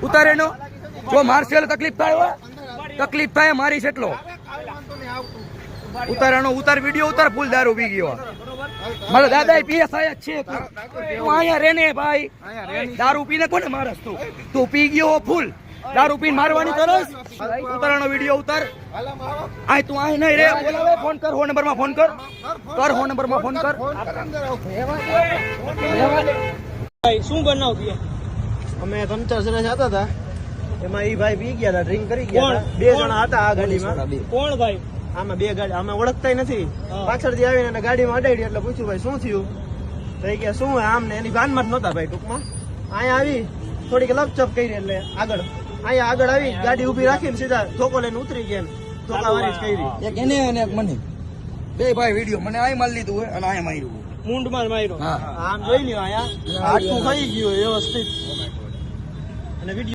ઉતારે નો જો મારશે તકલીફ થાય તકલીફ થાય મારી એટલો ઉતારાનો ઉતાર વિડીયો ઉતાર ફૂલ દારૂ પી ગયો મારો દાદા પીએસઆઈ જ છે તું અહીંયા રેને ભાઈ દારૂ પીને કોને મારસ તું પી ગયો ફૂલ દારૂ પીને મારવાની તરસ ઉતારાનો વિડીયો ઉતાર આય તું આય નહીં રે બોલાવે ફોન કર હો નંબર માં ફોન કર હો નંબર માં ફોન કર શું બનાવ અમે 3-4 જણા જતા હતા એમાં ઈ ભાઈ પી ગયા હતા ડ્રિંક કરી ગયા હતા 2 જણા હતા આ ગાડીમાં કોણ ભાઈ આમાં 2 ગાડી અમે ઓળખતા નથી પાછળથી આવીને એને ગાડીમાં અડાડી એટલે પૂછ્યું ભાઈ શું થયું તો એ કે શું આમ ને એની ભાનમાં જ નહોતા ભાઈ ટૂંકમાં અહીંયા આવી થોડીક લપચપ કરી એટલે અહીંયા આગળ આવી ગાડી ઉભી રાખીને સીધા ધોકો લઈને ઉતરી ગયા ધોકાવારી જ કરી એક એને અને એક મને બે ભાઈ વિડીયો મને આય મારી લીધું હોય અને આય માર્યું મૂંઢમાં માર્યો આમ જોઈ લ્યો અહીંયા હાથું થઈ ગયું વ્યવસ્થિત અને વિડીયો